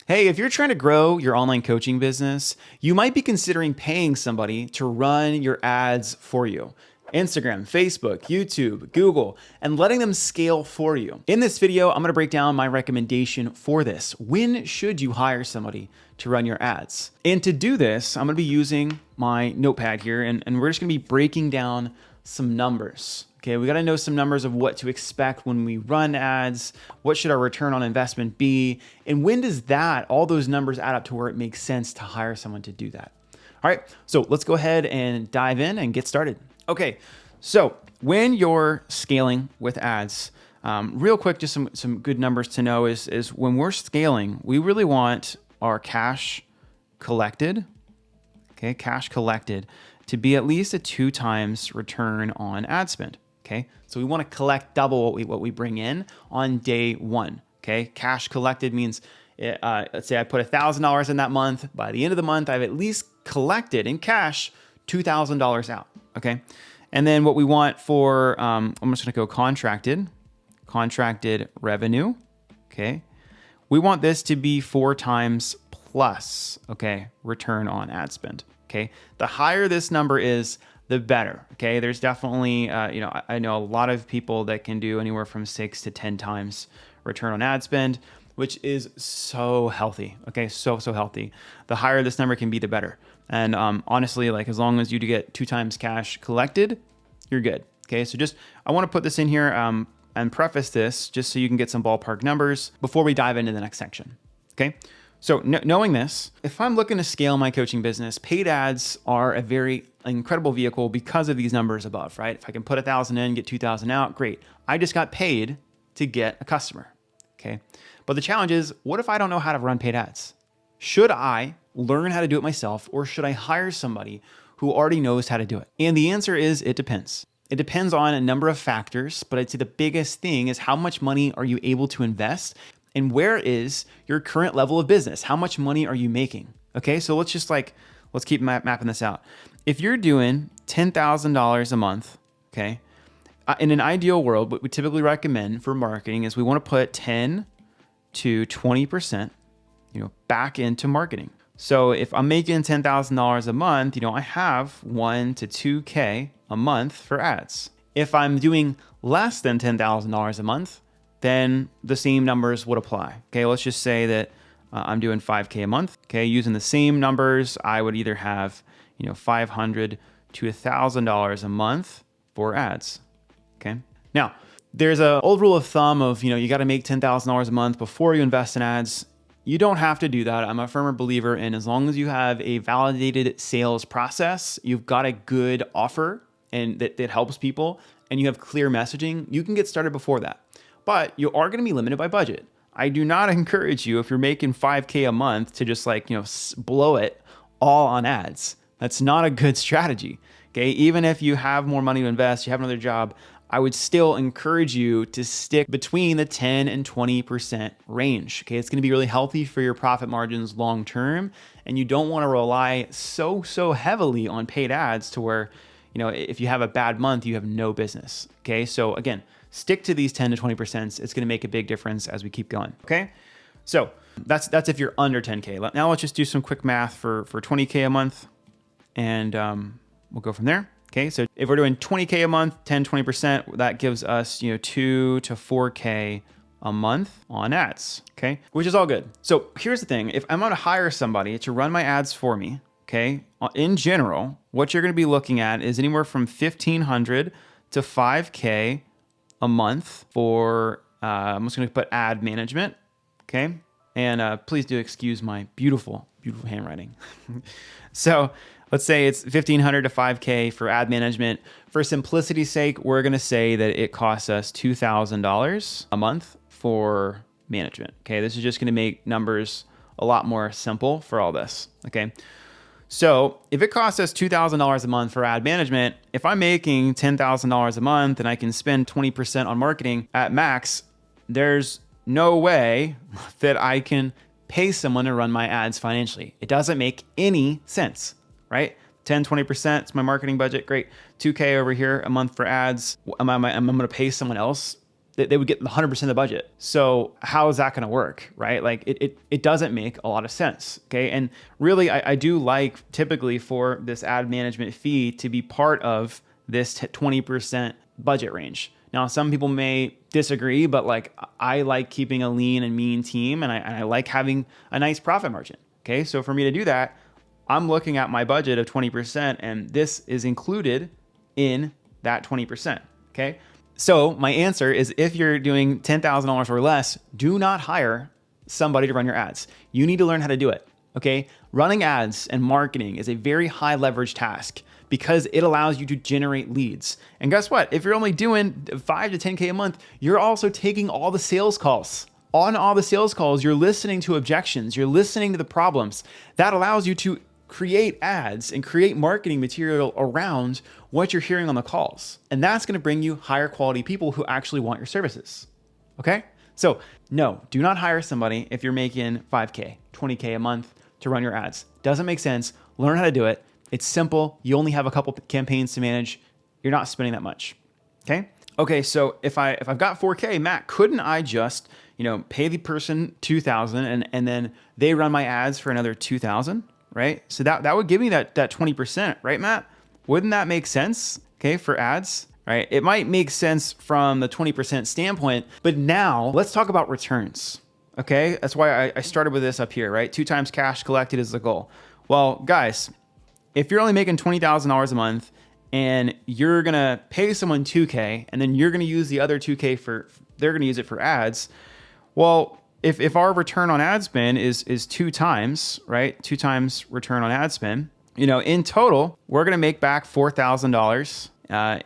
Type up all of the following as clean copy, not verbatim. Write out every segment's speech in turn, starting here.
Hey, if you're trying to grow your online coaching business, you might be considering paying somebody to run your ads for you. Instagram, Facebook, YouTube, Google, and letting them scale for you. In this video, I'm gonna break down my recommendation for this. When should you hire somebody to run your ads? And to do this, I'm gonna be using my notepad here, and we're just gonna be breaking down some numbers. Okay, we gotta know some numbers of what to expect when we run ads, what should our return on investment be, and when does all those numbers add up to where it makes sense to hire someone to do that. All right, so let's go ahead and dive in and get started. Okay, so when you're scaling with ads, real quick, just some good numbers to know is when we're scaling, we really want our cash collected, okay, cash collected to be at least a 2 times return on ad spend. Okay, so we want to collect double what we bring in on day one. Okay, cash collected means, let's say I put $1,000 in that month. By the end of the month, I've at least collected in cash $2,000 out. Okay, and then what we want for, I'm just going to go contracted revenue. Okay, we want this to be 4 times plus. Okay, return on ad spend. Okay, the higher this number is, the better. Okay, there's definitely, I know a lot of people that can do anywhere from 6 to 10 times return on ad spend, which is so healthy. Okay, so healthy. The higher this number can be, the better. And honestly, like as long as you get 2 times cash collected, you're good. Okay, so I want to put this in here and preface this just so you can get some ballpark numbers before we dive into the next section. Okay. So knowing this, if I'm looking to scale my coaching business, paid ads are a very incredible vehicle because of these numbers above, right? If I can put 1,000 in, get 2,000 out, great. I just got paid to get a customer, okay? But the challenge is, what if I don't know how to run paid ads? Should I learn how to do it myself, or should I hire somebody who already knows how to do it? And the answer is, it depends. It depends on a number of factors, but I'd say the biggest thing is how much money are you able to invest? And where is your current level of business? How much money are you making? Okay, so let's keep mapping this out. If you're doing $10,000 a month, okay, in an ideal world, what we typically recommend for marketing is we want to put 10 to 20%, back into marketing. So if I'm making $10,000 a month, I have 1 to 2K a month for ads. If I'm doing less than $10,000 a month, then the same numbers would apply. Okay, let's just say that I'm doing 5K a month. Okay, using the same numbers, I would either have $500 to $1,000 a month for ads. Okay, now there's an old rule of thumb of you got to make $10,000 a month before you invest in ads. You don't have to do that. I'm a firm believer in as long as you have a validated sales process, you've got a good offer and that helps people, and you have clear messaging, you can get started before that. But you are going to be limited by budget. I do not encourage you, if you're making 5K a month, to just blow it all on ads. That's not a good strategy. Okay, even if you have more money to invest, you have another job, I would still encourage you to stick between the 10 and 20% range. Okay, it's going to be really healthy for your profit margins long term, and you don't want to rely so heavily on paid ads to where if you have a bad month, you have no business. Okay, so again, stick to these 10 to 20%. It's going to make a big difference as we keep going. Okay, so that's if you're under 10K. Now let's just do some quick math for 20K a month, and we'll go from there. Okay, so if we're doing 20K a month, 10, 20%, that gives us 2 to 4K a month on ads. Okay, which is all good. So here's the thing: if I'm going to hire somebody to run my ads for me, okay, in general, what you're going to be looking at is anywhere from $1,500 to $5K a month for, I'm just going to put ad management, okay? And please do excuse my beautiful handwriting. So let's say it's $1,500 to $5K for ad management. For simplicity's sake, we're going to say that it costs us $2,000 a month for management, okay? This is just going to make numbers a lot more simple for all this, okay? So if it costs us $2,000 a month for ad management, if I'm making $10,000 a month and I can spend 20% on marketing at max, there's no way that I can pay someone to run my ads financially. It doesn't make any sense, right? 10, 20%, it's my marketing budget. Great. 2K over here a month for ads. I'm going to pay someone else they would get 100% of the budget. So how is that going to work, right? Like it doesn't make a lot of sense. Okay. And really, I do like typically for this ad management fee to be part of this 20% budget range. Now, some people may disagree, but like I like keeping a lean and mean team, and I like having a nice profit margin. Okay. So for me to do that, I'm looking at my budget of 20%, and this is included in that 20%. Okay. So my answer is, if you're doing $10,000 or less, do not hire somebody to run your ads. You need to learn how to do it. Okay. Running ads and marketing is a very high leverage task because it allows you to generate leads. And guess what? If you're only doing 5 to 10K a month, you're also taking all the sales calls. On all the sales calls, you're listening to objections. You're listening to the problems. That allows you to create ads and create marketing material around what you're hearing on the calls. And that's going to bring you higher quality people who actually want your services. Okay? So no, do not hire somebody if you're making 5K, 20K a month to run your ads. Doesn't make sense. Learn how to do it. It's simple. You only have a couple campaigns to manage. You're not spending that much. Okay? Okay, so if I've got 4K, Matt, couldn't I just, pay the person $2,000 and then they run my ads for another $2,000? Right? So that would give me that 20%, right, Matt? Wouldn't that make sense? Okay, for ads, right? It might make sense from the 20% standpoint, but now let's talk about returns. Okay, that's why I started with this up here, right? 2 times cash collected is the goal. Well, guys, if you're only making $20,000 a month and you're gonna pay someone $2K and then you're gonna use the other $2K they're gonna use it for ads, well, if our return on ad spend is 2 times, right? 2 times return on ad spend, in total, we're going to make back $4,000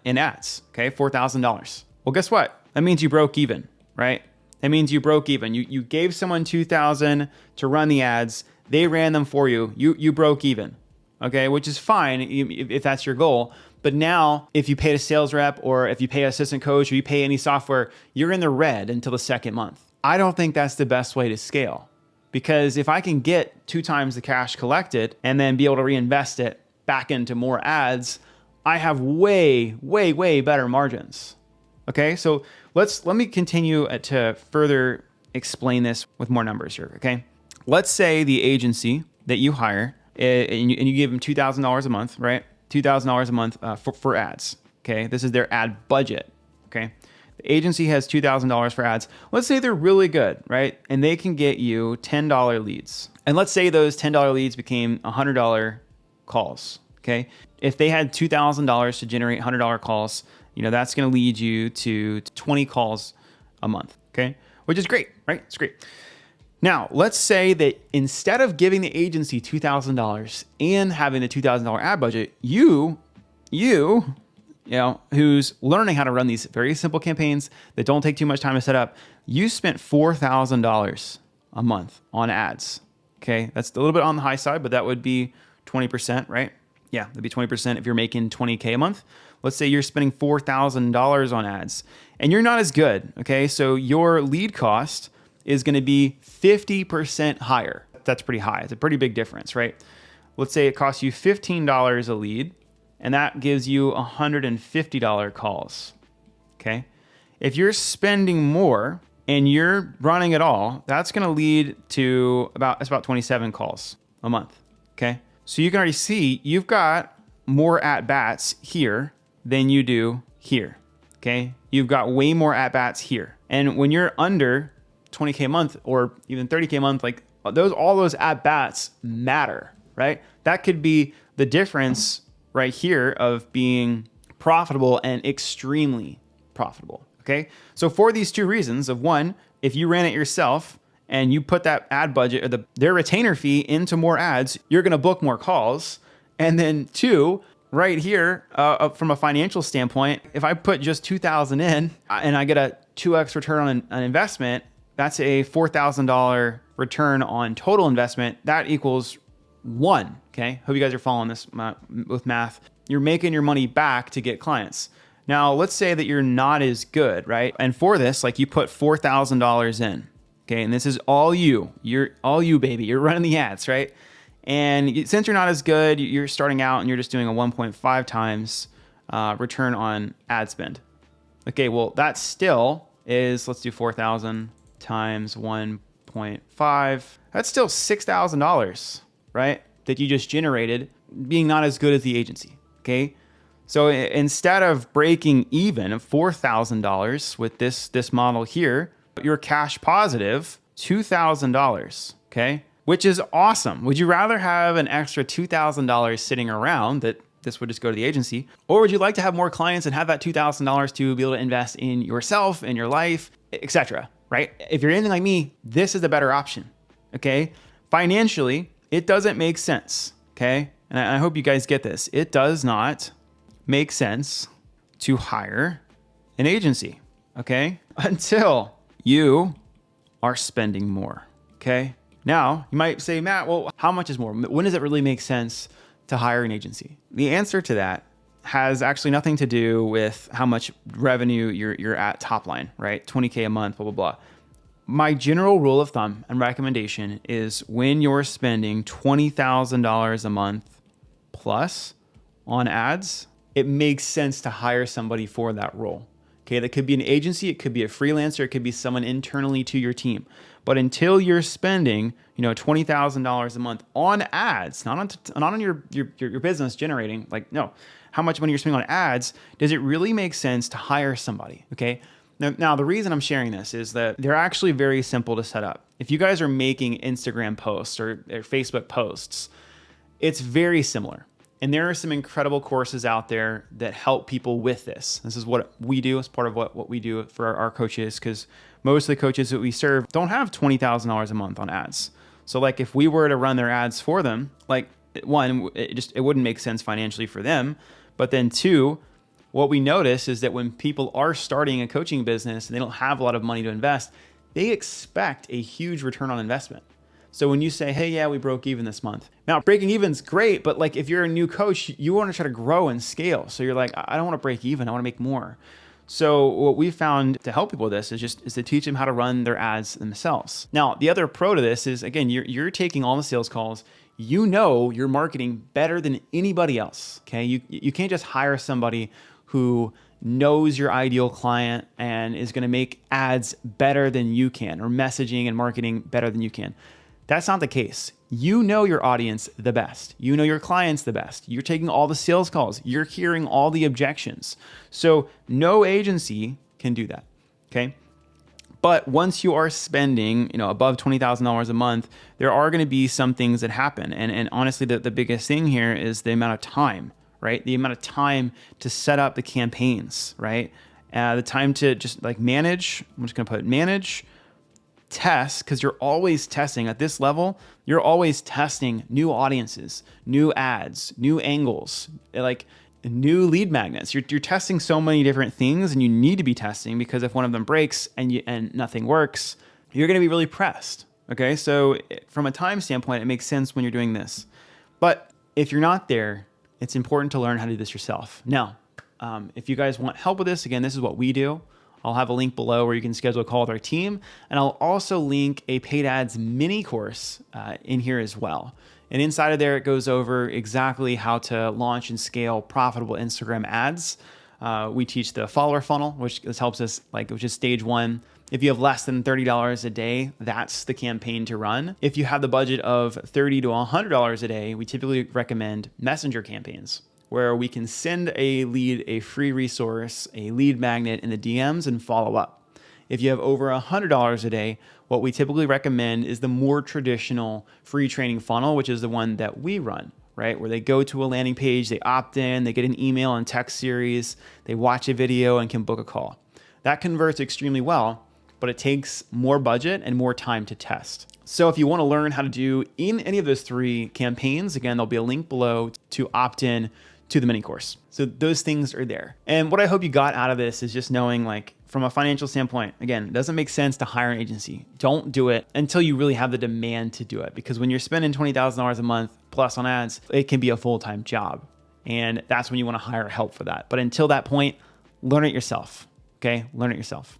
in ads. Okay. $4,000. Well, guess what? That means you broke even, right? That means you broke even. You gave someone $2,000 to run the ads. They ran them for you. You broke even. Okay. Which is fine if that's your goal. But now if you pay a sales rep or if you pay an assistant coach or you pay any software, you're in the red until the second month. I don't think that's the best way to scale, because if I can get 2 times the cash collected and then be able to reinvest it back into more ads, I have way, way, way better margins. Okay, so let me continue to further explain this with more numbers here. Okay, let's say the agency that you hire and you give them $2,000 a month, right? $2,000 a month for ads. Okay, this is their ad budget. Okay. The agency has $2,000 for ads. Let's say they're really good, right? And they can get you $10 leads. And let's say those $10 leads became $100 calls, okay? If they had $2,000 to generate $100 calls, that's going to lead you to 20 calls a month, okay? Which is great, right? It's great. Now, let's say that instead of giving the agency $2,000 and having the $2,000 ad budget, you who's learning how to run these very simple campaigns that don't take too much time to set up, you spent $4,000 a month on ads. Okay, that's a little bit on the high side, but that would be 20%, right? Yeah, that'd be 20% if you're making 20K a month. Let's say you're spending $4,000 on ads and you're not as good. Okay, so your lead cost is going to be 50% higher. That's pretty high. It's a pretty big difference, right? Let's say it costs you $15 a lead, and that gives you $150 calls, okay? If you're spending more and you're running it all, that's gonna lead to about 27 calls a month, okay? So you can already see you've got more at-bats here than you do here, okay? You've got way more at-bats here. And when you're under 20K a month or even 30K a month, like all those at-bats matter, right? That could be the difference right here of being profitable and extremely profitable. Okay. So for these 2 reasons of, one, if you ran it yourself and you put that ad budget or their retainer fee into more ads, you're going to book more calls. And then 2, right here, from a financial standpoint, if I put just 2,000 in and I get a 2x return on an investment, that's a $4,000 return on total investment. That equals 1. Okay. Hope you guys are following this with math. You're making your money back to get clients. Now, let's say that you're not as good, right? And for this, like you put $4,000 in. Okay. And this is all you. You're all you, baby. You're running the ads, right? And since you're not as good, you're starting out and you're just doing a 1.5 times return on ad spend. Okay. Well, that's still is, let's do 4,000 times 1.5. That's still $6,000, right? That you just generated being not as good as the agency, okay? So instead of breaking even of $4,000 with this model here, you're cash positive $2,000, okay? Which is awesome. Would you rather have an extra $2,000 sitting around that this would just go to the agency? Or would you like to have more clients and have that $2,000 to be able to invest in yourself, in your life, etc., right? If you're anything like me, this is the better option, okay? Financially, it doesn't make sense, okay? And I hope you guys get this. It does not make sense to hire an agency, okay? Until you are spending more, okay? Now, you might say, Matt, well, how much is more? When does it really make sense to hire an agency? The answer to that has actually nothing to do with how much revenue you're at top line, right? 20K a month, blah, blah, blah. My general rule of thumb and recommendation is when you're spending $20,000 a month plus on ads, it makes sense to hire somebody for that role. Okay, that could be an agency, it could be a freelancer, it could be someone internally to your team. But until you're spending, $20,000 a month on ads, not on your business generating, no, how much money you're spending on ads, does it really make sense to hire somebody? Okay. Now the reason I'm sharing this is that they're actually very simple to set up. If you guys are making Instagram posts or Facebook posts, it's very similar. And there are some incredible courses out there that help people with this. This is what we do as part of what we do for our coaches, because most of the coaches that we serve don't have $20,000 a month on ads. So if we were to run their ads for them, one, it wouldn't make sense financially for them. But then two, what we notice is that when people are starting a coaching business and they don't have a lot of money to invest, they expect a huge return on investment. So when you say, hey, yeah, we broke even this month. Now, breaking even's great, but if you're a new coach, you want to try to grow and scale. So you're like, I don't want to break even, I want to make more. So what we found to help people with this is to teach them how to run their ads themselves. Now, the other pro to this is, again, you're taking all the sales calls. You're marketing better than anybody else, okay? You can't just hire somebody who knows your ideal client and is going to make ads better than you can, or messaging and marketing better than you can. That's not the case. You know your audience the best. You know your clients the best. You're taking all the sales calls. You're hearing all the objections. So no agency can do that, okay? But once you are spending, above $20,000 a month, there are going to be some things that happen. And honestly, the biggest thing here is the amount of time, right? The amount of time to set up the campaigns, right? The time to just manage. I'm just going to put manage, test, because you're always testing at this level. You're always testing new audiences, new ads, new angles, new lead magnets. You're testing so many different things, and you need to be testing, because if one of them breaks and nothing works, you're going to be really pressed. Okay, so from a time standpoint, it makes sense when you're doing this. But if you're not there, it's important to learn how to do this yourself. Now, if you guys want help with this, again, this is what we do. I'll have a link below where you can schedule a call with our team. And I'll also link a paid ads mini course in here as well. And inside of there, it goes over exactly how to launch and scale profitable Instagram ads. We teach the follower funnel, which helps us, which is stage one. If you have less than $30 a day, that's the campaign to run. If you have the budget of $30 to $100 a day, we typically recommend messenger campaigns, where we can send a lead, a free resource, a lead magnet in the DMs and follow up. If you have over $100 a day, what we typically recommend is the more traditional free training funnel, which is the one that we run, right? Where they go to a landing page, they opt in, they get an email and text series, they watch a video and can book a call. That converts extremely well, but it takes more budget and more time to test. So if you want to learn how to do in any of those three campaigns, again, there'll be a link below to opt in to the mini course. So those things are there. And what I hope you got out of this is just knowing, from a financial standpoint, again, it doesn't make sense to hire an agency. Don't do it until you really have the demand to do it. Because when you're spending $20,000 a month plus on ads, it can be a full-time job. And that's when you want to hire help for that. But until that point, learn it yourself, okay? Learn it yourself.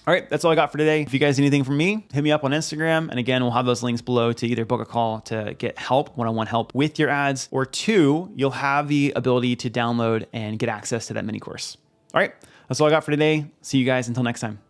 All right, that's all I got for today. If you guys need anything from me, hit me up on Instagram. And again, we'll have those links below to either book a call to get help, one-on-one help with your ads, or two, you'll have the ability to download and get access to that mini course. All right, that's all I got for today. See you guys until next time.